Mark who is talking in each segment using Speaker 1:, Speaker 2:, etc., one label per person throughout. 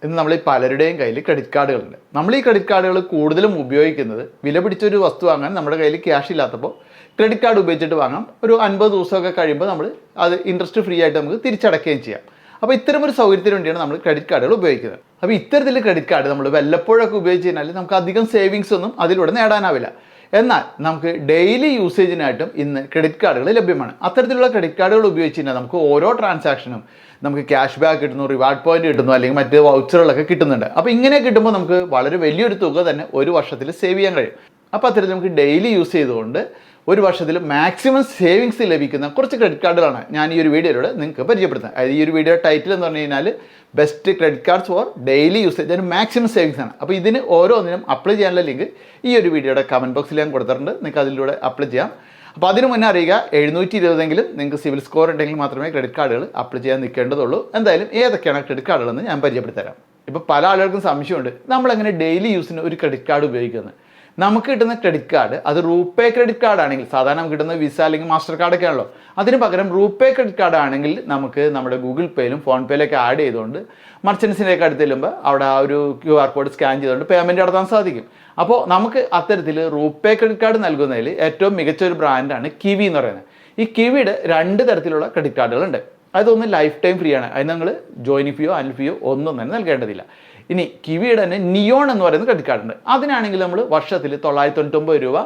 Speaker 1: ഇന്ന് നമ്മൾ ഈ പലരുടെയും കയ്യിൽ ക്രെഡിറ്റ് കാർഡുകളുണ്ട്. നമ്മൾ ഈ ക്രെഡിറ്റ് കാർഡുകൾ കൂടുതലും ഉപയോഗിക്കുന്നത് വില പിടിച്ചൊരു വസ്തു വാങ്ങാൻ നമ്മുടെ കയ്യിൽ ക്യാഷ് ഇല്ലാത്തപ്പോൾ ക്രെഡിറ്റ് കാർഡ് ഉപയോഗിച്ചിട്ട് വാങ്ങാം. ഒരു 50 ദിവസമൊക്കെ കഴിയുമ്പോൾ നമ്മൾ അത് ഇൻട്രസ്റ്റ് ഫ്രീ ആയിട്ട് നമുക്ക് തിരിച്ചടക്കുകയും ചെയ്യാം. അപ്പോൾ ഇത്തരമൊരു സൗകര്യത്തിന് വേണ്ടിയാണ് നമ്മൾ ക്രെഡിറ്റ് കാർഡുകൾ ഉപയോഗിക്കുന്നത്. അപ്പോൾ ഇത്തരത്തിൽ ക്രെഡിറ്റ് കാർഡ് നമ്മൾ വല്ലപ്പോഴൊക്കെ ഉപയോഗിച്ച് കഴിഞ്ഞാൽ നമുക്ക് അധികം സേവിങ്സ് ഒന്നും അതിലൂടെ നേടാനാവില്ല. എന്നാൽ നമുക്ക് ഡെയിലി യൂസേജിനായിട്ടും ഇന്ന് ക്രെഡിറ്റ് കാർഡുകൾ ലഭ്യമാണ്. അത്തരത്തിലുള്ള ക്രെഡിറ്റ് കാർഡുകൾ ഉപയോഗിച്ച് കഴിഞ്ഞാൽ നമുക്ക് ഓരോ ട്രാൻസാക്ഷനും നമുക്ക് ക്യാഷ് ബാക്ക് കിട്ടുന്നു, റിവാർഡ് പോയിന്റ് കിട്ടുന്നു, അല്ലെങ്കിൽ മറ്റ് വൗച്ചറുകളൊക്കെ കിട്ടുന്നുണ്ട്. അപ്പോൾ ഇങ്ങനെ കിട്ടുമ്പോൾ നമുക്ക് വളരെ വലിയൊരു തുക തന്നെ ഒരു വർഷത്തിൽ സേവ് ചെയ്യാൻ കഴിയും. അപ്പോൾ അത്തരത്തിൽ നമുക്ക് ഡെയിലി യൂസ് ചെയ്തുകൊണ്ട് ഒരു വർഷത്തിൽ മാക്സിമം സേവിങ്സ് ലഭിക്കുന്ന കുറച്ച് ക്രെഡിറ്റ് കാർഡുകളാണ് ഞാൻ ഈ ഒരു വീഡിയോയിലൂടെ നിങ്ങൾക്ക് പരിചയപ്പെടുത്തുന്നത്. അതായത് ഈ ഒരു വീഡിയോ ടൈറ്റിൽ എന്ന് പറഞ്ഞു കഴിഞ്ഞാൽ best credit cards four daily usage, അതിന് മാക്സിമം സേവിങ്സ് ആണ്. അപ്പോൾ ഇതിന് ഓരോന്നിനും അപ്ലൈ ചെയ്യാനുള്ള ലിങ്ക് ഈ ഒരു വീഡിയോയുടെ കമൻറ്റ് ബോക്സിൽ ഞാൻ കൊടുത്തിട്ടുണ്ട്. നിങ്ങൾക്ക് അതിലൂടെ അപ്ലൈ ചെയ്യാം. അപ്പോൾ അതിന് മുന്നേ അറിയുക, 720 നിങ്ങൾക്ക് സിവിൽ സ്കോർ ഉണ്ടെങ്കിൽ മാത്രമേ ക്രെഡിറ്റ് കാർഡുകൾ അപ്ലൈ ചെയ്യാൻ നിൽക്കേണ്ടതുള്ളൂ. എന്തായാലും ഏതൊക്കെയാണ് ക്രെഡിറ്റ് കാർഡുകളെന്ന് ഞാൻ പരിചയപ്പെടുത്തി തരാം. ഇപ്പോൾ പല ആളുകൾക്കും സംശയമുണ്ട്, നമ്മളെങ്ങനെ ഡെയിലി യൂസിന് ഒരു ക്രെഡിറ്റ് കാർഡ് ഉപയോഗിക്കുന്നത്. നമുക്ക് കിട്ടുന്ന ക്രെഡിറ്റ് കാർഡ് അത് റൂപേ ക്രെഡിറ്റ് കാർഡ് ആണെങ്കിൽ, സാധാരണ നമുക്ക് കിട്ടുന്ന വിസ അല്ലെങ്കിൽ മാസ്റ്റർ കാർഡൊക്കെ ആണല്ലോ, അതിന് പകരം റൂപേ ക്രെഡിറ്റ് കാർഡ് ആണെങ്കിൽ നമുക്ക് നമ്മുടെ ഗൂഗിൾ പേയിലും ഫോൺ പേയിലൊക്കെ ആഡ് ചെയ്തുകൊണ്ട് മർച്ചൻസിൻ്റെയൊക്കെ അടുത്ത് ചെല്ലുമ്പോൾ അവിടെ ആ ഒരു QR കോഡ് സ്കാൻ ചെയ്തുകൊണ്ട് പേയ്മെൻറ്റ് നടത്താൻ സാധിക്കും. അപ്പോൾ നമുക്ക് അത്തരത്തിൽ റൂപേ ക്രെഡിറ്റ് കാർഡ് നൽകുന്നതിൽ ഏറ്റവും മികച്ച ഒരു ബ്രാൻഡാണ് കിവി എന്ന് പറയുന്നത്. ഈ കിവിയുടെ 2 തരത്തിലുള്ള ക്രെഡിറ്റ് കാർഡുകളുണ്ട്. അതൊന്ന് ലൈഫ് ടൈം ഫ്രീ ആണ്. അതിന് നിങ്ങൾ ജോയിനിങ് ഫീയോ ആനുവൽ ഫീയോ ഒന്നും തന്നെ നൽകേണ്ടതില്ല. ഇനി കിവിയുടെ തന്നെ നിയോൺ എന്ന് പറയുന്ന ക്രെഡിറ്റ് കാർഡ് ഉണ്ട്. അതിനാണെങ്കിൽ നമ്മൾ വർഷത്തിൽ 999 രൂപ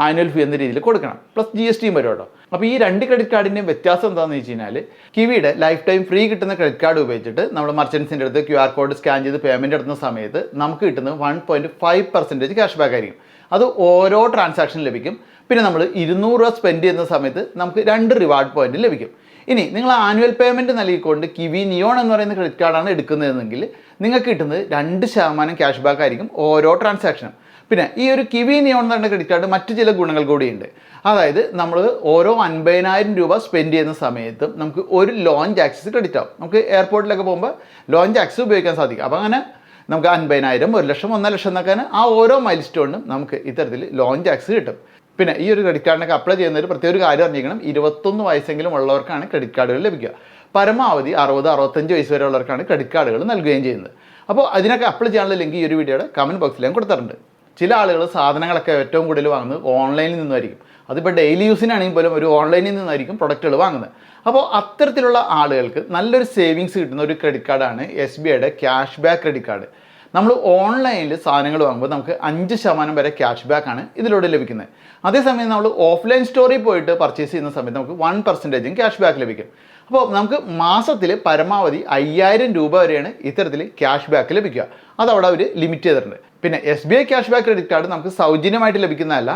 Speaker 1: ആനുവൽ ഫീ എന്ന രീതിയിൽ കൊടുക്കണം, പ്ലസ് GST വരും കേട്ടോ. അപ്പോൾ ഈ 2 ക്രെഡിറ്റ് കാർഡിൻ്റെയും വ്യത്യാസം എന്താണെന്ന് വെച്ച് കഴിഞ്ഞാൽ, കിവിയുടെ ലൈഫ് ടൈം ഫ്രീ കിട്ടുന്ന ക്രെഡിറ്റ് കാർഡ് ഉപയോഗിച്ചിട്ട് നമ്മൾ മർച്ചൻസിൻ്റെ അടുത്ത് QR കോഡ് സ്കാൻ ചെയ്ത് പേയ്മെൻറ്റ് നടത്തുന്ന സമയത്ത് നമുക്ക് കിട്ടുന്നത് 1.5% ക്യാഷ് ബാക്ക് ആയിരിക്കും. അത് ഓരോ ട്രാൻസാക്ഷനും ലഭിക്കും. പിന്നെ നമ്മൾ 200 രൂപ സ്പെൻഡ് ചെയ്യുന്ന സമയത്ത് നമുക്ക് 2 റിവാർഡ് പോയിന്റ് ലഭിക്കും. ഇനി നിങ്ങൾ ആനുവൽ പേയ്മെൻറ്റ് നൽകിക്കൊണ്ട് കിവി നിയോൺ എന്ന് പറയുന്ന ക്രെഡിറ്റ് കാർഡാണ് എടുക്കുന്നതെങ്കിൽ നിങ്ങൾക്ക് കിട്ടുന്നത് 2% ക്യാഷ് ബാക്ക് ആയിരിക്കും ഓരോ ട്രാൻസാക്ഷനും. പിന്നെ ഈ ഒരു കിവി നിയോൺ എന്ന് പറയുന്ന ക്രെഡിറ്റ് കാർഡ് മറ്റു ചില ഗുണങ്ങൾ കൂടിയുണ്ട്. അതായത് നമ്മൾ ഓരോ 50,000 രൂപ സ്പെൻഡ് ചെയ്യുന്ന സമയത്തും നമുക്ക് ഒരു ലോഞ്ച് ആക്സസ് ക്രെഡിറ്റ് ആവും. നമുക്ക് എയർപോർട്ടിലൊക്കെ പോകുമ്പോൾ ലോഞ്ച് ആക്സസ് ഉപയോഗിക്കാൻ സാധിക്കും. അപ്പോൾ അങ്ങനെ നമുക്ക് 50,000, 1,00,000, 1,00,000 എന്നൊക്കെ ആ ഓരോ മൈൽ സ്റ്റോണിനും നമുക്ക് ഇത്തരത്തിൽ ലോഞ്ച് ആക്സസ് കിട്ടും. പിന്നെ ഈ ഒരു ക്രെഡിറ്റ് കാർഡിനൊക്കെ അപ്ലൈ ചെയ്യുന്നതിൽ പ്രത്യേക ഒരു കാര്യം അറിഞ്ഞിരിക്കണം, 21 വയസ്സെങ്കിലും ഉള്ളവർക്കാണ് ക്രെഡിറ്റ് കാർഡുകൾ ലഭിക്കുക. പരമാവധി 60-65 വയസ്സ് വരെ ഉള്ളവർക്കാണ് ക്രെഡിറ്റ് കാർഡുകൾ നൽകുകയും ചെയ്യുന്നത്. അപ്പോൾ അതിനൊക്കെ അപ്ലൈ ചെയ്യാനുള്ള ലിങ്ക് ഈ ഒരു വീഡിയോയുടെ കമൻറ്റ് ബോക്സിൽ ഞാൻ കൊടുത്തിട്ടുണ്ട്. ചില ആളുകൾ സാധനങ്ങളൊക്കെ ഏറ്റവും കൂടുതൽ വാങ്ങുന്നത് ഓൺലൈനിൽ നിന്നായിരിക്കും. അതിപ്പോൾ ഡെയിലി യൂസിനാണെങ്കിൽ പോലും ഒരു ഓൺലൈനിൽ നിന്നായിരിക്കും പ്രൊഡക്റ്റുകൾ വാങ്ങുന്നത്. അപ്പോൾ അത്തരത്തിലുള്ള ആളുകൾക്ക് നല്ലൊരു സേവിങ്സ് കിട്ടുന്ന ഒരു ക്രെഡിറ്റ് കാർഡാണ് SBIയുടെ ക്യാഷ് ബാക്ക് ക്രെഡിറ്റ് കാർഡ്. നമ്മൾ ഓൺലൈനിൽ സാധനങ്ങൾ വാങ്ങുമ്പോൾ നമുക്ക് 5% വരെ ക്യാഷ് ബാക്ക് ആണ് ഇതിലൂടെ ലഭിക്കുന്നത്. അതേസമയം നമ്മൾ ഓഫ്ലൈൻ സ്റ്റോറിൽ പോയിട്ട് പർച്ചേസ് ചെയ്യുന്ന സമയത്ത് നമുക്ക് 1% ക്യാഷ് ബാക്ക് ലഭിക്കും. അപ്പോൾ നമുക്ക് മാസത്തിൽ പരമാവധി 5,000 രൂപ വരെയാണ് ഇത്തരത്തിൽ ക്യാഷ് ബാക്ക് ലഭിക്കുക. അതവിടെ അവർ ലിമിറ്റ് ചെയ്തിട്ടുണ്ട്. പിന്നെ SBI cash back credit card നമുക്ക് സൗജന്യമായിട്ട് ലഭിക്കുന്നതല്ല.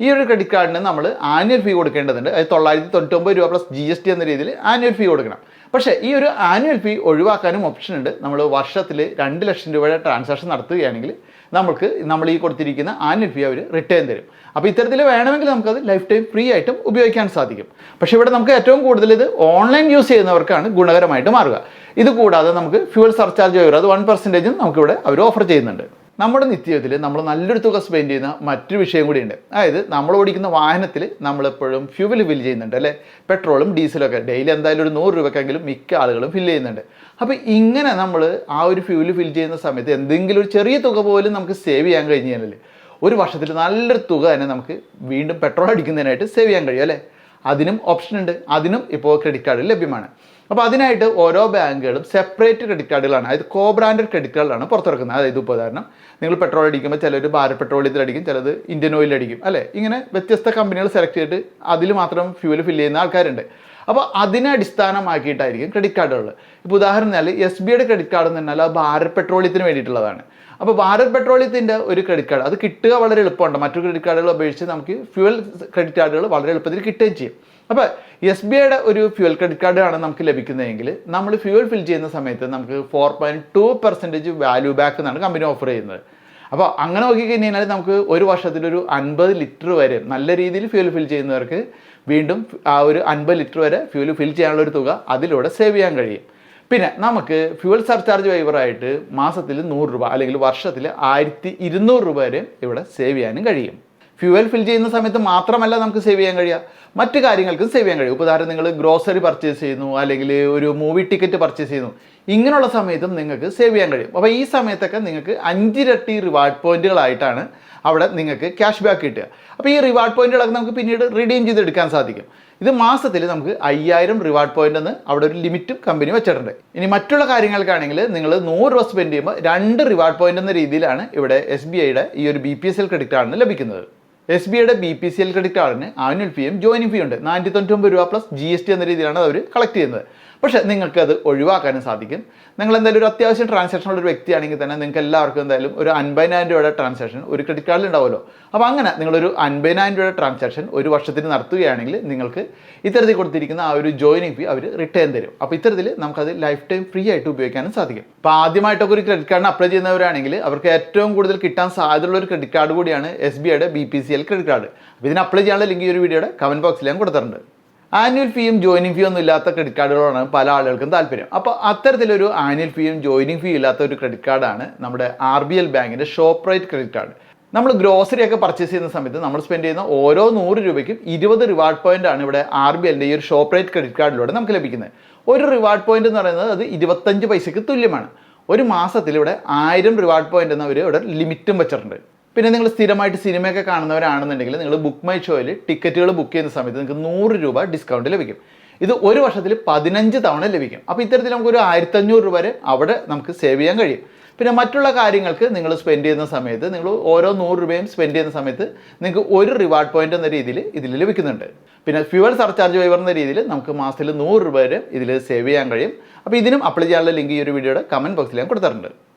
Speaker 1: ഈ ഒരു ക്രെഡിറ്റ് കാർഡിന് നമ്മൾ ആനുവൽ ഫീ കൊടുക്കേണ്ടതുണ്ട്. അത് 999 രൂപ പ്ലസ് GST എന്ന രീതിയിൽ ആനുവൽ ഫീ കൊടുക്കണം. പക്ഷേ ഈ ഒരു ആനുവൽ ഫീ ഒഴിവാക്കാനും ഓപ്ഷൻ ഉണ്ട്. നമ്മൾ വർഷത്തിൽ 2 ലക്ഷം രൂപയുടെ ട്രാൻസാക്ഷൻ നടത്തുകയാണെങ്കിൽ നമ്മൾ ഈ കൊടുത്തിരിക്കുന്ന ആനുവൽ ഫീ അവർ റിട്ടേൺ തരും. അപ്പോൾ ഇത്തരത്തിൽ വേണമെങ്കിൽ നമുക്കത് ലൈഫ് ടൈം ഫ്രീ ആയിട്ടും ഉപയോഗിക്കാൻ സാധിക്കും. പക്ഷേ ഇവിടെ നമുക്ക് ഏറ്റവും കൂടുതൽ ഇത് ഓൺലൈൻ യൂസ് ചെയ്യുന്നവർക്കാണ് ഗുണകരമായിട്ട് മാറുക. ഇത് കൂടാതെ നമുക്ക് ഫ്യൂവൽ സർചാർജ് വരും, അത് 1% നമുക്കിവിടെ അവർ ഓഫർ ചെയ്യുന്നുണ്ട്. നമ്മുടെ നിത്യജീവിതത്തിൽ നമ്മൾ നല്ലൊരു തുക സ്പെൻഡ് ചെയ്യുന്ന മറ്റൊരു വിഷയം കൂടിയുണ്ട്. അതായത് നമ്മൾ ഓടിക്കുന്ന വാഹനത്തിൽ നമ്മളെപ്പോഴും ഫ്യൂവൽ ഫില്ല് ചെയ്യുന്നുണ്ട് അല്ലേ. പെട്രോളും ഡീസലൊക്കെ ഡെയിലി എന്തായാലും ഒരു 100 രൂപക്കെങ്കിലും മിക്ക ആളുകളും ഫില്ല് ചെയ്യുന്നുണ്ട്. അപ്പോൾ ഇങ്ങനെ നമ്മൾ ആ ഒരു ഫ്യൂവൽ ഫില്ല് ചെയ്യുന്ന സമയത്ത് എന്തെങ്കിലും ഒരു ചെറിയ തുക പോലും നമുക്ക് സേവ് ചെയ്യാൻ കഴിഞ്ഞാൽ ഒരു വർഷത്തിൽ നല്ലൊരു തുക തന്നെ നമുക്ക് വീണ്ടും പെട്രോൾ അടിക്കുന്നതിനായിട്ട് സേവ് ചെയ്യാൻ കഴിയും അല്ലേ. അതിനും ഓപ്ഷൻ ഉണ്ട്. അതിനും ഇപ്പോൾ ക്രെഡിറ്റ് കാർഡ് ലഭ്യമാണ്. അപ്പോൾ അതിനായിട്ട് ഓരോ ബാങ്കുകളും സെപ്പറേറ്റ് ക്രെഡിറ്റ് കാർഡുകളാണ്, അതായത് കോ ബ്രാൻഡഡ് ക്രെഡിറ്റ് കാർഡുകളാണ് പുറത്തിറക്കുന്നത്. അതായത് ഇപ്പോൾ ഉദാഹരണം നിങ്ങൾ പെട്രോൾ അടിക്കുമ്പോൾ ചിലർ ഭാരത് പെട്രോളിയത്തിൽ അടിക്കും, ചിലത് ഇന്ത്യൻ ഓയിൽ അടിക്കും അല്ലേ. ഇങ്ങനെ വ്യത്യസ്ത കമ്പനികൾ സെലക്ട് ചെയ്തിട്ട് അതിൽ മാത്രം ഫ്യൂവൽ ഫില്ല് ചെയ്യുന്ന ആൾക്കാരുണ്ട്. അപ്പോൾ അതിനെ അടിസ്ഥാനമാക്കിയിട്ടായിരിക്കും ക്രെഡിറ്റ് കാർഡുകൾ. ഇപ്പോൾ ഉദാഹരണം SBIയുടെ ക്രെഡിറ്റ് കാർഡ് എന്ന് പറഞ്ഞാൽ അത് ഭാരത് പെട്രോളിയത്തിന് വേണ്ടിയിട്ടുള്ളതാണ്. അപ്പോൾ ഭാരത് പെട്രോളിയത്തിൻ്റെ ഒരു ക്രെഡിറ്റ് കാർഡ് അത് കിട്ടുക വളരെ എളുപ്പമുണ്ട്. മറ്റു ക്രെഡിറ്റ് കാർഡുകൾ അപേക്ഷിച്ച് നമുക്ക് ഫ്യൂവൽ ക്രെഡിറ്റ് കാർഡുകൾ വളരെ എളുപ്പത്തിൽ കിട്ടുകയും ചെയ്യും. അപ്പോൾ SBIയുടെ ഒരു ഫ്യൂവൽ ക്രെഡിറ്റ് കാർഡാണ് നമുക്ക് ലഭിക്കുന്നതെങ്കിൽ നമ്മൾ ഫ്യൂവൽ ഫിൽ ചെയ്യുന്ന സമയത്ത് നമുക്ക് 4.2% വാല്യൂ ബാക്ക് എന്നാണ് കമ്പനി ഓഫർ ചെയ്യുന്നത്. അപ്പോൾ അങ്ങനെ നോക്കിക്കഴിഞ്ഞാൽ നമുക്ക് ഒരു വർഷത്തിലൊരു 50 ലിറ്റർ വരെ നല്ല രീതിയിൽ ഫ്യൂവൽ ഫിൽ ചെയ്യുന്നവർക്ക് വീണ്ടും ആ ഒരു 50 ലിറ്റർ വരെ ഫ്യൂവൽ ഫിൽ ചെയ്യാനുള്ള ഒരു തുക അതിലൂടെ സേവ് ചെയ്യാൻ കഴിയും. പിന്നെ നമുക്ക് ഫ്യൂവൽ സർചാർജ് വൈവറായിട്ട് മാസത്തിൽ 100 രൂപ അല്ലെങ്കിൽ വർഷത്തിൽ 1,200 രൂപ വരെ ഇവിടെ സേവ് ചെയ്യാനും കഴിയും. ഫ്യൂവൽ ഫിൽ ചെയ്യുന്ന സമയത്ത് മാത്രമല്ല നമുക്ക് സേവ് ചെയ്യാൻ കഴിയുക, മറ്റു കാര്യങ്ങൾക്കും സേവ് ചെയ്യാൻ കഴിയും. ഉദാഹരണം നിങ്ങൾ ഗ്രോസറി പർച്ചേസ് ചെയ്യുന്നു, അല്ലെങ്കിൽ ഒരു മൂവി ടിക്കറ്റ് പർച്ചേസ് ചെയ്യുന്നു, ഇങ്ങനെയുള്ള സമയത്തും നിങ്ങൾക്ക് സേവ് ചെയ്യാൻ കഴിയും. അപ്പോൾ ഈ സമയത്തൊക്കെ നിങ്ങൾക്ക് 5 ഇരട്ടി റിവാർഡ് പോയിന്റുകളായിട്ടാണ് അവിടെ നിങ്ങൾക്ക് ക്യാഷ് ബാക്ക് കിട്ടുക. അപ്പോൾ ഈ റിവാർഡ് പോയിന്റുകളൊക്കെ നമുക്ക് പിന്നീട് റിഡീം ചെയ്തെടുക്കാൻ സാധിക്കും. ഇത് മാസത്തിൽ നമുക്ക് 5000 റിവാർഡ് പോയിന്റ് എന്ന് അവിടെ ഒരു ലിമിറ്റും കമ്പനി വെച്ചിട്ടുണ്ട്. ഇനി മറ്റുള്ള കാര്യങ്ങൾക്കാണെങ്കിൽ നിങ്ങൾ 100 രൂപ സ്പെൻഡ് ചെയ്യുമ്പോൾ 2 റിവാർഡ് പോയിന്റ് എന്ന രീതിയിലാണ് ഇവിടെ SBIയുടെ ഈ ഒരു BPCL ക്രെഡിറ്റ് കാർഡിന് ലഭിക്കുന്നത്. SBIയുടെ BPCL ക്രെഡിറ്റ് കാർഡിന് ആനുവൽ ഫീയും ജോയിനിങ് ഫീ ഉണ്ട്. 499 രൂപ പ്ലസ് GST എന്ന രീതിയിലാണ് അവർ കളക്ട് ചെയ്യുന്നത്. പക്ഷേ നിങ്ങൾക്ക് അത് ഒഴിവാക്കാനും സാധിക്കും. നിങ്ങൾ എന്തായാലും ഒരു അത്യാവശ്യം ട്രാൻസാക്ഷൻ ഉള്ള ഒരു വ്യക്തിയാണെങ്കിൽ തന്നെ നിങ്ങൾക്ക് എല്ലാവർക്കും എന്തായാലും ഒരു 50,000 രൂപയുടെ ട്രാൻസാക്ഷൻ ഒരു ക്രെഡിറ്റ് കാർഡിൽ ഉണ്ടാവുമല്ലോ. അപ്പോൾ അങ്ങനെ നിങ്ങളൊരു 50,000 രൂപയുടെ ട്രാൻസാക്ഷൻ ഒരു വർഷത്തിന് നടത്തുകയാണെങ്കിൽ നിങ്ങൾക്ക് ഇത്തരത്തിൽ കൊടുത്തിരിക്കുന്ന ആ ഒരു ജോയിനിങ് ഫീ അവർ റിട്ടേൺ തരും. അപ്പോൾ ഇത്തരത്തിൽ നമുക്കത് ലൈഫ് ടൈം ഫ്രീ ആയിട്ട് ഉപയോഗിക്കാനും സാധിക്കും. അപ്പോൾ ആദ്യമായിട്ടൊക്കെ ഒരു ക്രെഡിറ്റ് കാർഡിന് അപ്ലൈ ചെയ്യുന്നവരാണെങ്കിൽ അവർക്ക് ഏറ്റവും കൂടുതൽ കിട്ടാൻ സാധ്യതയുള്ള ഒരു ക്രെഡിറ്റ് കാർഡ് കൂടിയാണ് SBIയുടെ BPCL ക്രെഡിറ്റ് കാർഡ്. അപ്പോൾ ഇതിന് അപ്ലൈ ചെയ്യാനുള്ള ലിങ്ക് ഈ ഒരു വീഡിയോയുടെ കമൻറ്റ് ബോക്സിൽ ഞാൻ കൊടുത്തിട്ടുണ്ട്. ആനുവൽ ഫീയും ജോയിനിങ് ഫീയും ഒന്നും ഇല്ലാത്ത ക്രെഡിറ്റ് കാർഡുകളാണ് പല ആളുകൾക്കും താല്പര്യം. അപ്പോൾ അത്തരത്തിലൊരു ആനുവൽ ഫീയും ജോയിനിങ് ഫീയും ഇല്ലാത്ത ഒരു ക്രെഡിറ്റ് കാർഡാണ് നമ്മുടെ RBL ബാങ്കിൻ്റെ ഷോപ്രൈറ്റ് ക്രെഡിറ്റ് കാർഡ്. നമ്മൾ ഗ്രോസറി ഒക്കെ പർച്ചേസ് ചെയ്യുന്ന സമയത്ത് നമ്മൾ സ്പെൻഡ് ചെയ്യുന്ന ഓരോ 100 രൂപയ്ക്കും 20 റിവാർഡ് പോയിന്റ് ആണ് ഇവിടെ RBLൻ്റെ ഈ ഒരു ഷോപ്രൈറ്റ് ക്രെഡിറ്റ് കാർഡിലൂടെ നമുക്ക് ലഭിക്കുന്നത്. ഒരു റിവാർഡ് പോയിന്റ് എന്ന് പറയുന്നത് അത് 25 പൈസയ്ക്ക് തുല്യമാണ്. ഒരു മാസത്തിൽ ഇവിടെ 1000 റിവാർഡ് പോയിന്റ് എന്നവർ ഇവിടെ ലിമിറ്റും വെച്ചിട്ടുണ്ട്. പിന്നെ നിങ്ങൾ സ്ഥിരമായിട്ട് സിനിമയൊക്കെ കാണുന്നവരാണെന്നുണ്ടെങ്കിൽ നിങ്ങൾ ബുക്ക് മൈ ഷോയിൽ ടിക്കറ്റുകൾ ബുക്ക് ചെയ്യുന്ന സമയത്ത് നിങ്ങൾക്ക് 100 രൂപ ഡിസ്കൗണ്ട് ലഭിക്കും. ഇത് ഒരു വർഷത്തിൽ 15 തവണ ലഭിക്കും. അപ്പോൾ ഇത്തരത്തിൽ നമുക്കൊരു 1500 രൂപ വരെ അവിടെ നമുക്ക് സേവ് ചെയ്യാൻ കഴിയും. പിന്നെ മറ്റുള്ള കാര്യങ്ങൾക്ക് നിങ്ങൾ സ്പെൻഡ് ചെയ്യുന്ന സമയത്ത് നിങ്ങൾ ഓരോ 100 രൂപയും സ്പെൻഡ് ചെയ്യുന്ന സമയത്ത് നിങ്ങൾക്ക് ഒരു റിവാർഡ് പോയിന്റ് എന്ന രീതിയിൽ ഇതിൽ ലഭിക്കുന്നുണ്ട്. പിന്നെ ഫ്യൂവൽ സർചാർജ് വൈവർ എന്ന രീതിയിൽ നമുക്ക് മാസത്തിൽ 100 രൂപ വരെ ഇതിൽ സേവ് ചെയ്യാൻ കഴിയും. അപ്പോൾ ഇതിനും അപ്ലൈ ചെയ്യാനുള്ള ലിങ്ക് ഈ ഒരു വീഡിയോയുടെ കമൻറ്റ് ബോക്സിൽ ഞാൻ കൊടുത്തിട്ടുണ്ട്.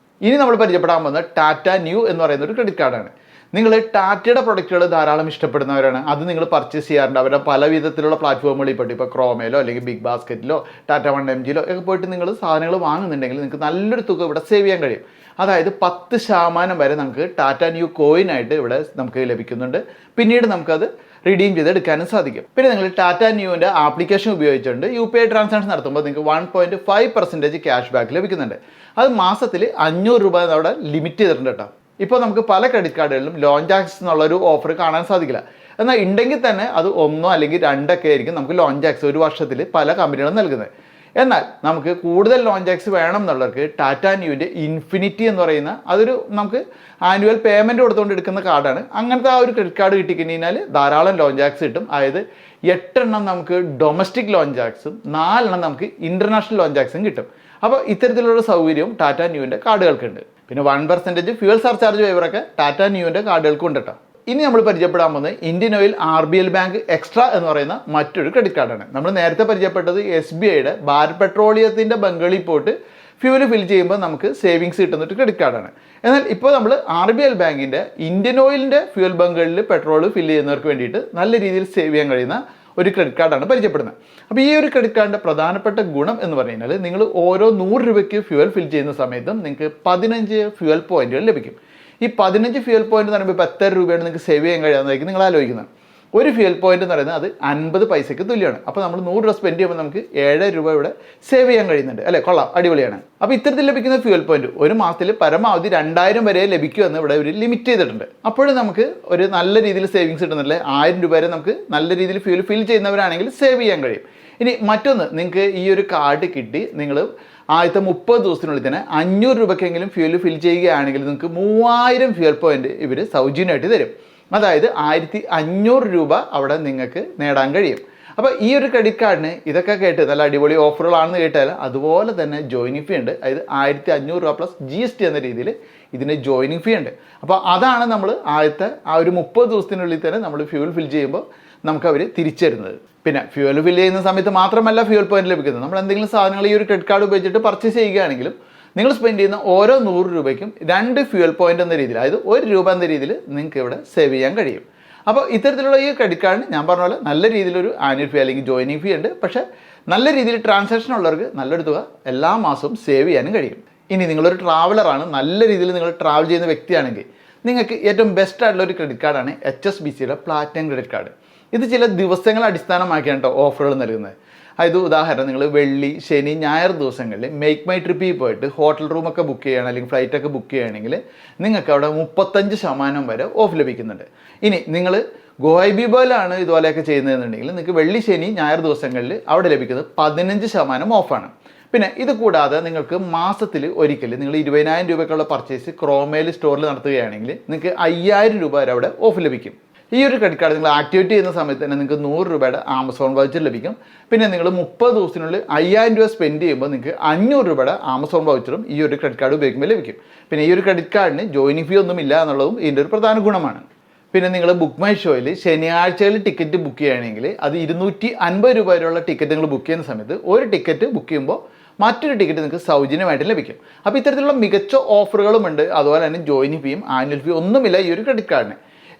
Speaker 1: ഇനി നമ്മൾ പരിചയപ്പെടാൻ പോകുന്നത് ടാറ്റ ന്യൂ എന്ന് പറയുന്ന ഒരു ക്രെഡിറ്റ് കാർഡാണ്. നിങ്ങൾ ടാറ്റയുടെ പ്രൊഡക്റ്റുകൾ ധാരാളം ഇഷ്ടപ്പെടുന്നവരാണ്. അത് നിങ്ങൾ പർച്ചേസ് ചെയ്യാറുണ്ട്. അവരുടെ പല വിധത്തിലുള്ള പ്ലാറ്റ്ഫോമുകളിൽ പോയിട്ട് ഇപ്പോൾ ക്രോമയിലോ അല്ലെങ്കിൽ ബിഗ് ബാസ്ക്കറ്റിലോ ടാറ്റ 1MGയിലോ ഒക്കെ പോയിട്ട് നിങ്ങൾ സാധനങ്ങൾ വാങ്ങുന്നുണ്ടെങ്കിൽ നിങ്ങൾക്ക് നല്ലൊരു തുക ഇവിടെ സേവ് ചെയ്യാൻ കഴിയും. അതായത് 10% വരെ നമുക്ക് ടാറ്റ ന്യൂ കോയിനായിട്ട് ഇവിടെ നമുക്ക് ലഭിക്കുന്നുണ്ട്. പിന്നീട് നമുക്കത് റിഡീം ചെയ്തെടുക്കാനും സാധിക്കും. പിന്നെ നിങ്ങൾ ടാറ്റ ന്യൂവിൻ്റെ ആപ്ലിക്കേഷൻ ഉപയോഗിച്ചുകൊണ്ട് UPI ട്രാൻസാക്ഷൻ നടത്തുമ്പോൾ നിങ്ങൾക്ക് 1.5% ക്യാഷ് ബാക്ക് ലഭിക്കുന്നുണ്ട്. അത് മാസത്തിൽ 500 രൂപ അവിടെ ലിമിറ്റ് ചെയ്തിട്ടുണ്ട് കേട്ടോ. ഇപ്പോൾ നമുക്ക് പല ക്രെഡിറ്റ് കാർഡുകളിലും ലോഞ്ച് ആക്സസ് എന്നുള്ളൊരു ഓഫർ കാണാൻ സാധിക്കില്ല. എന്നാൽ ഉണ്ടെങ്കിൽ തന്നെ അത് 1 അല്ലെങ്കിൽ 2 ഒക്കെ ആയിരിക്കും നമുക്ക് ലോഞ്ച് ആക്സസ് ഒരു വർഷത്തിൽ പല കമ്പനികളും നൽകുന്നത്. എന്നാൽ നമുക്ക് കൂടുതൽ ലോഞ്ച് ആക്സസ് വേണം എന്നുള്ളവർക്ക് ടാറ്റ ന്യൂവിൻ്റെ ഇൻഫിനിറ്റി എന്ന് പറയുന്ന അതൊരു നമുക്ക് ആനുവൽ പേയ്മെൻറ്റ് കൊടുത്തുകൊണ്ട് എടുക്കുന്ന കാർഡാണ്. അങ്ങനത്തെ ആ ഒരു ക്രെഡിറ്റ് കാർഡ് കിട്ടിക്കഴിഞ്ഞാൽ ധാരാളം ലോഞ്ച് ആക്സസ് കിട്ടും. അതായത് 8 എണ്ണം നമുക്ക് ഡൊമസ്റ്റിക് ലോഞ്ച് ആക്സും 4 എണ്ണം നമുക്ക് ഇൻ്റർനാഷണൽ ലോഞ്ച് ആക്സും കിട്ടും. അപ്പോൾ ഇത്തരത്തിലുള്ള സൗകര്യവും ടാറ്റ ന്യൂവിൻ്റെ കാർഡുകൾക്കുണ്ട്. പിന്നെ 1% ഫ്യൂവൽ സർചാർജ് വൈവറൊക്കെ ടാറ്റ ന്യൂവിൻ്റെ കാർഡുകൾക്കും ഉണ്ട് കേട്ടോ. ഇനി നമ്മൾ പരിചയപ്പെടാൻ പോകുന്നത് Indian oil RBL bank extra എന്ന് പറയുന്ന മറ്റൊരു ക്രെഡിറ്റ് കാർഡാണ്. നമ്മൾ നേരത്തെ പരിചയപ്പെട്ടത് SBIയുടെ ഭാരത് പെട്രോളിയത്തിൻ്റെ ബംഗളിൽ പോയിട്ട് ഫ്യൂവൽ ഫിൽ ചെയ്യുമ്പോൾ നമുക്ക് സേവിങ്സ് കിട്ടുന്ന ഒരു ക്രെഡിറ്റ് കാർഡാണ്. എന്നാൽ ഇപ്പോൾ നമ്മൾ RBL ബാങ്കിൻ്റെ ഇന്ത്യൻ ഓയിലിൻ്റെ ഫ്യൂവൽ ബങ്കുകളിൽ പെട്രോൾ ഫില്ല് ചെയ്യുന്നവർക്ക് വേണ്ടിയിട്ട് നല്ല രീതിയിൽ സേവ് ചെയ്യാൻ കഴിയുന്ന ഒരു ക്രെഡിറ്റ് കാർഡാണ് പരിചയപ്പെടുന്നത്. അപ്പോൾ ഈ ഒരു ക്രെഡിറ്റ് കാർഡിൻ്റെ പ്രധാനപ്പെട്ട ഗുണം എന്ന് പറഞ്ഞാൽ നിങ്ങൾ ഓരോ 100 രൂപയ്ക്ക് ഫ്യൂവൽ ഫിൽ ചെയ്യുന്ന സമയത്തും നിങ്ങൾക്ക് 15 ഫ്യൂവൽ പോയിന്റുകൾ ലഭിക്കും. ഈ 15 ഫ്യൂവൽ പോയിന്റ് എന്ന് പറയുമ്പോൾ ഇപ്പോൾ എത്ര രൂപയാണ് നിങ്ങൾക്ക് സേവ് ചെയ്യാൻ കഴിയാമെന്നായിരിക്കും നിങ്ങൾ ആലോചിക്കുന്നത്. ഒരു ഫ്യൂവൽ പോയിന്റ് എന്ന് പറയുന്നത് അത് 50 പൈസയ്ക്ക് തുല്യമാണ്. അപ്പോൾ നമ്മൾ 100 രൂപ സ്പെൻഡ് ചെയ്യുമ്പോൾ നമുക്ക് 7 രൂപ ഇവിടെ സേവ് ചെയ്യാൻ കഴിയുന്നുണ്ട് അല്ലേ? കൊള്ളാം, അടിപൊളിയാണ്. അപ്പോൾ ഇത്തരത്തിൽ ലഭിക്കുന്ന ഫ്യൂവൽ പോയിന്റ് ഒരു മാസത്തിൽ പരമാവധി 2000 വരെ ലഭിക്കുമെന്ന് ഇവിടെ ഒരു ലിമിറ്റ് ചെയ്തിട്ടുണ്ട്. അപ്പോഴും നമുക്ക് ഒരു നല്ല രീതിയിൽ സേവിങ്സ് കിട്ടുന്നില്ലേ. 1000 രൂപ വരെ നമുക്ക് നല്ല രീതിയിൽ ഫ്യൂൽ ഫിൽ ചെയ്യുന്നവരാണെങ്കിൽ സേവ് ചെയ്യാൻ കഴിയും. ഇനി മറ്റൊന്ന്, നിങ്ങൾക്ക് ഈ ഒരു കാർഡ് കിട്ടി നിങ്ങൾ ആദ്യത്തെ 30 ദിവസത്തിനുള്ളിൽ തന്നെ 500 രൂപയ്ക്കെങ്കിലും ഫ്യൂൽ ഫിൽ ചെയ്യുകയാണെങ്കിൽ നിങ്ങൾക്ക് 3000 ഫ്യൂൽ പോയിന്റ് ഇവർ സൗജന്യമായിട്ട് തരും. അതായത് 1500 രൂപ അവിടെ നിങ്ങൾക്ക് നേടാൻ കഴിയും. അപ്പോൾ ഈ ഒരു ക്രെഡിറ്റ് കാർഡിന് ഇതൊക്കെ കേട്ട് നല്ല അടിപൊളി ഓഫറുകളാണെന്ന് കേട്ടാൽ അതുപോലെ തന്നെ ജോയിനിങ് ഫീ ഉണ്ട്. അതായത് 1500 രൂപ പ്ലസ് GST എന്ന രീതിയിൽ ഇതിന് ജോയിനിങ് ഫീ ഉണ്ട്. അപ്പോൾ അതാണ് നമ്മൾ ആദ്യത്തെ ആ ഒരു 30 ദിവസത്തിനുള്ളിൽ തന്നെ നമ്മൾ ഫ്യൂൽ ഫിൽ ചെയ്യുമ്പോൾ നമുക്ക് അവർ തിരിച്ചു തരുന്നത്. പിന്നെ ഫ്യൂൽ ഫിൽ ചെയ്യുന്ന സമയത്ത് മാത്രമല്ല ഫ്യൂൽ പോയിന്റ് ലഭിക്കുന്നത്. നമ്മൾ എന്തെങ്കിലും സാധനങ്ങൾ ഈ ഒരു ക്രെഡിറ്റ് കാർഡ് ഉപയോഗിച്ചിട്ട് പർച്ചേസ് ചെയ്യുകയാണെങ്കിലും നിങ്ങൾ സ്പെൻഡ് ചെയ്യുന്ന ഓരോ 100 രൂപയ്ക്കും 2 ഫ്യൂൽ പോയിന്റ് എന്ന രീതിയിൽ, അതായത് 1 രൂപ എന്ന രീതിയിൽ നിങ്ങൾക്ക് ഇവിടെ സേവ് ചെയ്യാൻ കഴിയും. അപ്പോൾ ഇത്തരത്തിലുള്ള ഈ ക്രെഡിറ്റ് കാർഡിന് ഞാൻ പറഞ്ഞ പോലെ നല്ല രീതിയിലൊരു ആനുവൽ ഫീ അല്ലെങ്കിൽ ജോയിനിങ് ഫീ ഉണ്ട്. പക്ഷേ നല്ല രീതിയിൽ ട്രാൻസാക്ഷൻ ഉള്ളവർക്ക് നല്ലൊരു തുക എല്ലാ മാസവും സേവ് ചെയ്യാനും കഴിയും. ഇനി നിങ്ങളൊരു ട്രാവലറാണ്, നല്ല രീതിയിൽ നിങ്ങൾ ട്രാവൽ ചെയ്യുന്ന വ്യക്തിയാണെങ്കിൽ നിങ്ങൾക്ക് ഏറ്റവും ബെസ്റ്റ് ആയിട്ടുള്ള ഒരു ക്രെഡിറ്റ് കാർഡാണ് HSBCയുടെ പ്ലാറ്റിനം ക്രെഡിറ്റ് കാർഡ്. ഇത് ചില ദിവസങ്ങളെ അടിസ്ഥാനമാക്കിയാണ് കേട്ടോ ഓഫറുകൾ നൽകുന്നത്. അതായത് ഉദാഹരണം നിങ്ങൾ വെള്ളി ശനി ഞായർ ദിവസങ്ങളിൽ മേക്ക് മൈ ട്രിപ്പിൽ പോയിട്ട് ഹോട്ടൽ റൂമൊക്കെ ബുക്ക് ചെയ്യുകയാണ് അല്ലെങ്കിൽ ഫ്ലൈറ്റൊക്കെ ബുക്ക് ചെയ്യുകയാണെങ്കിൽ നിങ്ങൾക്ക് അവിടെ 35% വരെ ഓഫ് ലഭിക്കുന്നുണ്ട്. ഇനി നിങ്ങൾ ഗോഐബിബോയിലാണ് ഇതുപോലെയൊക്കെ ചെയ്യുന്നതെന്നുണ്ടെങ്കിൽ നിങ്ങൾക്ക് വെള്ളി ശനി ഞായർ ദിവസങ്ങളിൽ അവിടെ ലഭിക്കുന്നത് 15% ഓഫാണ്. പിന്നെ ഇത് കൂടാതെ നിങ്ങൾക്ക് മാസത്തിൽ ഒരിക്കൽ നിങ്ങൾ 20,000 രൂപയ്ക്കുള്ള പർച്ചേസ് ക്രോമയിൽ സ്റ്റോറിൽ നടത്തുകയാണെങ്കിൽ നിങ്ങൾക്ക് 5,000 രൂപ വരെ അവിടെ ഓഫ് ലഭിക്കും. ഈ ഒരു ക്രെഡിറ്റ് കാർഡ് നിങ്ങൾ ആക്ടിവേറ്റ് ചെയ്യുന്ന സമയത്ത് തന്നെ നിങ്ങൾക്ക് 100 രൂപയുടെ ആമസോൺ വൗച്ചർ ലഭിക്കും. പിന്നെ നിങ്ങൾ 30 ദിവസത്തിനുള്ളിൽ 5,000 രൂപ സ്പെൻഡ് ചെയ്യുമ്പോൾ നിങ്ങൾക്ക് 500 രൂപയുടെ ആമസോൺ വൗച്ചറും ഈ ഒരു ക്രെഡിറ്റ് കാർഡ് ഉപയോഗിക്കുമ്പോൾ ലഭിക്കും. പിന്നെ ഈ ഒരു ക്രെഡിറ്റ് കാർഡിന് ജോയിനിങ് ഫീ ഒന്നും ഇല്ല എന്നുള്ളതും ഇതിൻ്റെ ഒരു പ്രധാന ഗുണമാണ്. പിന്നെ നിങ്ങൾ ബുക്ക് മൈ ഷോയിൽ ശനിയാഴ്ചയിൽ ടിക്കറ്റ് ബുക്ക് ചെയ്യുകയാണെങ്കിൽ അത് 250 രൂപ വരെയുള്ള ടിക്കറ്റ് നിങ്ങൾ ബുക്ക് ചെയ്യുന്ന സമയത്ത് ഒരു ടിക്കറ്റ് ബുക്ക് ചെയ്യുമ്പോൾ മറ്റൊരു ടിക്കറ്റ് നിങ്ങൾക്ക് സൗജന്യമായിട്ട് ലഭിക്കും. അപ്പോൾ ഇത്തരത്തിലുള്ള മികച്ച ഓഫറുകളുമുണ്ട്. അതുപോലെ തന്നെ ജോയിനിങ് ഫീയും ആനുവൽ ഫീ ഒന്നുമില്ല ഈ ഒരു ക്രെഡിറ്റ് കാർഡിന്.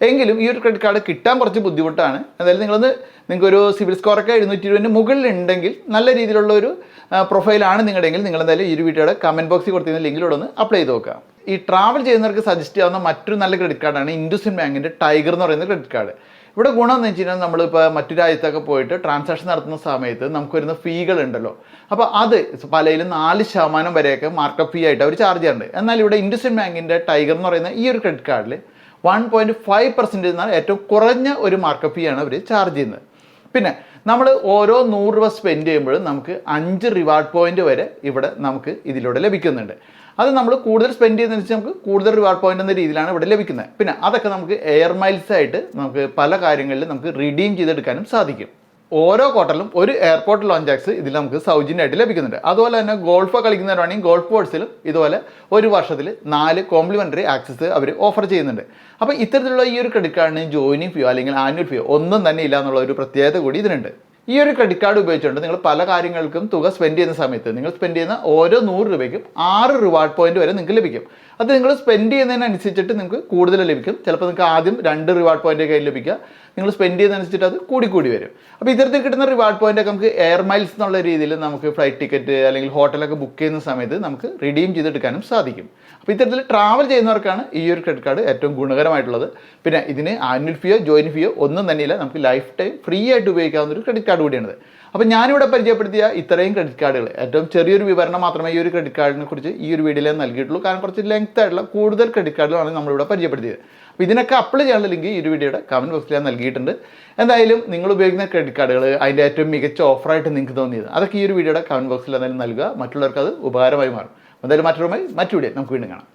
Speaker 1: എങ്കിലും ഈ ഒരു ക്രെഡിറ്റ് കാർഡ് കിട്ടാൻ കുറച്ച് ബുദ്ധിമുട്ടാണ്. എന്തായാലും നിങ്ങൾക്കൊരു സിവിൽ സ്കോറൊക്കെ 720 മുകളിലുണ്ടെങ്കിൽ നല്ല രീതിയിലുള്ള ഒരു പ്രൊഫൈലാണ് നിങ്ങളുടെയെങ്കിൽ നിങ്ങളെന്തായാലും ഈ ഒരു വീഡിയോയുടെ കമൻറ്റ് ബോക്സിൽ കൊടുത്തിരുന്ന ലിങ്കിലൂടെ ഒന്ന് അപ്ലൈ ചെയ്ത് നോക്കുക. ഈ ട്രാവൽ ചെയ്യുന്നവർക്ക് സജസ്റ്റ് ചെയ്യാവുന്ന മറ്റൊരു നല്ല ക്രെഡിറ്റ് കാർഡാണ് ഇൻഡസ്ഇൻഡ് ബാങ്കിൻ്റെ ടൈഗർ എന്ന് പറയുന്ന ക്രെഡിറ്റ് കാർഡ്. ഇവിടെ ഗുണം എന്ന് വെച്ച് കഴിഞ്ഞാൽ നമ്മളിപ്പോൾ മറ്റു രാജ്യത്തൊക്കെ പോയിട്ട് ട്രാൻസാക്ഷൻ നടത്തുന്ന സമയത്ത് നമുക്ക് വരുന്ന ഫീകളുണ്ടല്ലോ, അപ്പോൾ അത് പലയിലും 4% വരെയൊക്കെ മാർക്കപ്പ് ഫീ ആയിട്ട് അവർ ചാർജ് ചെയ്യാറുണ്ട്. എന്നാൽ ഇവിടെ ഇൻഡസ്ഇൻഡ് ബാങ്കിൻ്റെ ടൈഗർ എന്ന് പറയുന്ന ഈ ഒരു ക്രെഡിറ്റ് കാർഡിൽ 1.5% എന്നാൽ ഏറ്റവും കുറഞ്ഞ ഒരു മാർക്കപ്പ് ഫീ ആണ് അവർ ചാർജ് ചെയ്യുന്നത്. പിന്നെ നമ്മൾ ഓരോ 100 രൂപ സ്പെൻഡ് ചെയ്യുമ്പോഴും നമുക്ക് 5 റിവാർഡ് പോയിന്റ് വരെ ഇവിടെ നമുക്ക് ഇതിലൂടെ ലഭിക്കുന്നുണ്ട്. അത് നമ്മൾ കൂടുതൽ സ്പെൻഡ് ചെയ്യുന്നതിനനുസരിച്ച് നമുക്ക് കൂടുതൽ റിവാർഡ് പോയിന്റ് എന്ന രീതിയിലാണ് ഇവിടെ ലഭിക്കുന്നത്. പിന്നെ അതൊക്കെ നമുക്ക് എയർ മൈൽസ് ആയിട്ട് നമുക്ക് പല കാര്യങ്ങളിലും നമുക്ക് റിഡീം ചെയ്തെടുക്കാനും സാധിക്കും. ഓരോ ക്വാർട്ടറിലും ഒരു എയർപോർട്ട് ലോഞ്ച് ആക്സ് ഇതിൽ നമുക്ക് സൗജന്യമായിട്ട് ലഭിക്കുന്നുണ്ട്. അതുപോലെ തന്നെ ഗോൾഫ് കളിക്കുന്നവരാണെങ്കിൽ ഗോൾഫ് കോഴ്സിലും ഇതുപോലെ ഒരു വർഷത്തിൽ 4 കോംപ്ലിമെൻ്ററി ആക്സസ് അവർ ഓഫർ ചെയ്യുന്നുണ്ട്. അപ്പോൾ ഇത്തരത്തിലുള്ള ഈ ഒരു ക്രെഡിറ്റ് കാർഡിന് ജോയിനിങ് ഫീയോ അല്ലെങ്കിൽ ആനുവൽ ഫീയോ ഒന്നും തന്നെ ഇല്ല എന്നുള്ള ഒരു പ്രത്യേകത കൂടി ഇതിനുണ്ട്. ഈ ഒരു ക്രെഡിറ്റ് കാർഡ് ഉപയോഗിച്ചുകൊണ്ട് നിങ്ങൾ പല കാര്യങ്ങൾക്കും തുക സ്പെൻഡ് ചെയ്യുന്ന സമയത്ത് നിങ്ങൾ സ്പെൻഡ് ചെയ്യുന്ന ഓരോ 100 രൂപയ്ക്കും 6 റിവാർഡ് പോയിന്റ് വരെ നിങ്ങൾക്ക് ലഭിക്കും. അത് നിങ്ങൾ സ്പെൻഡ് ചെയ്യുന്നതിനനുസരിച്ചിട്ട് നിങ്ങൾക്ക് കൂടുതൽ ലഭിക്കും. ചിലപ്പോൾ നിങ്ങൾക്ക് ആദ്യം 2 റിവാർഡ് പോയിന്റ് കയ്യിൽ ലഭിക്കുക, നിങ്ങൾ സ്പെൻഡ് ചെയ്യുന്നതനുസരിച്ചിട്ട് അത് കൂടി വരും. അപ്പോൾ ഇത്തരത്തിൽ കിട്ടുന്ന റിവാർഡ് പോയിൻ്റൊക്കെ നമുക്ക് എയർ മൈൽസ് എന്നുള്ള രീതിയിൽ നമുക്ക് ഫ്ലൈറ്റ് ടിക്കറ്റ് അല്ലെങ്കിൽ ഹോട്ടലൊക്കെ ബുക്ക് ചെയ്യുന്ന സമയത്ത് നമുക്ക് റിഡീം ചെയ്തെടുക്കാനും സാധിക്കും. അപ്പോൾ ഇത്തരത്തിൽ ട്രാവൽ ചെയ്യുന്നവർക്കാണ് ഈ ഒരു ക്രെഡിറ്റ് കാർഡ് ഏറ്റവും ഗുണകരമായിട്ടുള്ളത്. പിന്നെ ഇതിന് ആനുവൽ ഫീയോ ജോയിനിങ് ഫീയോ ഒന്നും തന്നെയില്ല, നമുക്ക് ലൈഫ് ടൈം ഫ്രീ ആയിട്ട് ഉപയോഗിക്കാവുന്ന ഒരു ക്രെഡിറ്റ് കാർഡ് കൂടിയാണിത്. അപ്പോൾ ഞാനിവിടെ പരിചയപ്പെടുത്തിയ ഇത്രയും ക്രെഡിറ്റ് കാർഡുകൾ ഏറ്റവും ചെറിയൊരു വിവരണം മാത്രമേ ഈ ഒരു ക്രെഡിറ്റ് കാർഡിനെ കുറിച്ച് ഈ ഒരു വീഡിയോയിൽ നൽകിയിട്ടുള്ളൂ. കാരണം കുറച്ച് ലെങ്ത് ആയിട്ടുള്ള കൂടുതൽ ക്രെഡിറ്റ് കാർഡുകളാണ് നമ്മളിവിടെ പരിചയപ്പെടുത്തിയത്. അപ്പോൾ ഇതിനൊക്കെ അപ്ലൈ ചെയ്യാനുള്ള ലിങ്ക് ഈ ഒരു വീഡിയോയുടെ കമൻറ്റ് ബോക്സിൽ ഞാൻ നൽകിയിട്ടുണ്ട്. എന്തായാലും നിങ്ങൾ ഉപയോഗിക്കുന്ന ക്രെഡിറ്റ് കാർഡുകൾ അതിൻ്റെ ഏറ്റവും മികച്ച ഓഫറായിട്ട് നിങ്ങൾക്ക് തോന്നിയത് അതൊക്കെ ഈ ഒരു വീഡിയോയുടെ കമൻറ്റ് ബോക്സിൽ എന്തായാലും നൽകുക. മറ്റുള്ളവർക്ക് അത് ഉപകാരമായി മാറും. എന്തായാലും മറ്റൊരു വീഡിയോ നമുക്ക് വീണ്ടും കാണാം.